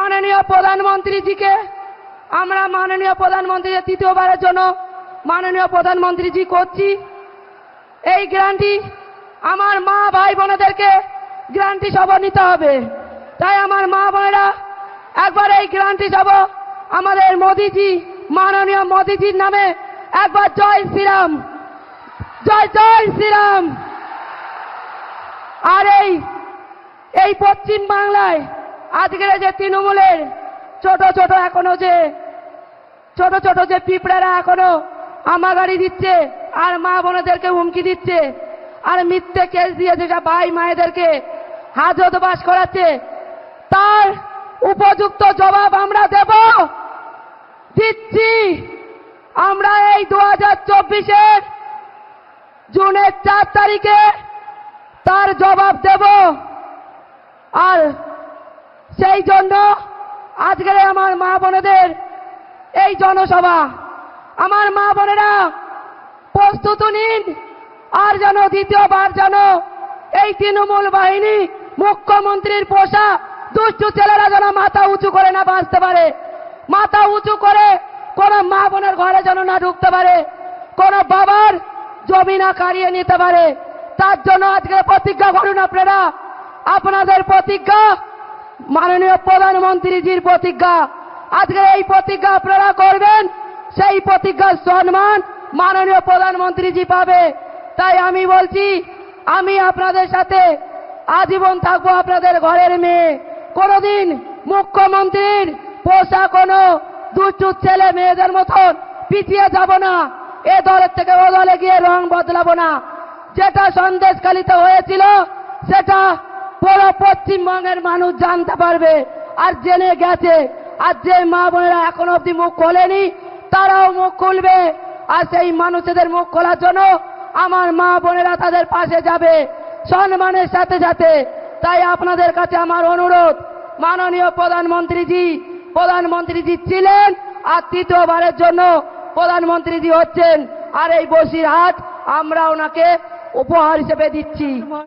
মাননীয় প্রধানমন্ত্রীজিকে আমরা মাননীয় প্রধানমন্ত্রী তৃতীয়বারের জন্য মাননীয় প্রধানমন্ত্রীজি করছি এই গ্যারান্টি আমার মা ভাই বোনেদেরকে গ্যারান্টি সভা নিতে হবে। তাই আমার মা বোনেরা একবার এই গ্যারান্টি সভা আমাদের মোদিজি মাননীয় মোদিজির নামে একবার জয় শ্রীরাম, জয় জয় শ্রীরাম। আর এই পশ্চিম বাংলায় আজকের যে তৃণমূলের ছোট ছোট যে পিঁপড়ারা এখনো আমাগাড়ি দিচ্ছে আর মা বোনেদেরকে হুমকি দিচ্ছে আর মিথ্যে কেস দিয়ে যেটা ভাই মায়েদেরকে হাজতবাস করাচ্ছে, তার উপযুক্ত জবাব আমরা দিচ্ছি। আমরা এই 2024-এর জুনের 4 তারিখে তার জবাব দেব। আর সেই জন্য আজকের আমার মা বোনেদের এই জনসভা, আমার মা বোনেরা প্রস্তুত নিন। আর যেন দ্বিতীয়বার যেন এই তৃণমূল বাহিনী মুখ্যমন্ত্রীর পোষা দুষ্টু ছেলেরা যেন মাথা উঁচু করে না বাঁচতে পারে, মাথা উঁচু করে কোন মা বোনের ঘরে যেন না ঢুকতে পারে, কোন বাবার জমি না কাড়িয়ে নিতে পারে। তার জন্য আজকে প্রতিজ্ঞা করুন আপনারা, আপনাদের প্রতিজ্ঞা মাননীয় প্রধানমন্ত্রীজির প্রতিজ্ঞা। আজকে এই প্রতিজ্ঞা আপনারা করবেন, সেই প্রতিজ্ঞার সম্মান মাননীয় প্রধানমন্ত্রীজি পাবে। তাই আমি বলছি, আমি আপনাদের সাথে আজীবন থাকবো, আপনাদের ঘরের মেয়ে। কোনদিন মুখ্যমন্ত্রীর পোষা কোনো দুষ্টু ছেলে মেয়েদের মতন পিছিয়ে যাব না, এ দলের থেকে ও দলে গিয়ে রং বদলাবো না। যেটা সন্দেশখালীতে হয়েছিল সেটা পুরো পশ্চিমবঙ্গের মানুষ জানতে পারবে আর জেনে গেছে। আর যে মা বোনেরা এখন অব্দি মুখ খোলেনি তারাও মুখ খুলবে। আর সেই মানুষদের মুখ খোলার জন্য আমার মা বোনেরা তাদের পাশে যাবে সম্মানের সাথে সাথে। তাই আপনাদের কাছে আমার অনুরোধ, মাননীয় প্রধানমন্ত্রীজি ছিলেন আর তৃতীয়বারের জন্য প্রধানমন্ত্রীজি হচ্ছেন। আর এই বসিরহাট আমরা ওনাকে উপহার হিসেবে দিচ্ছি।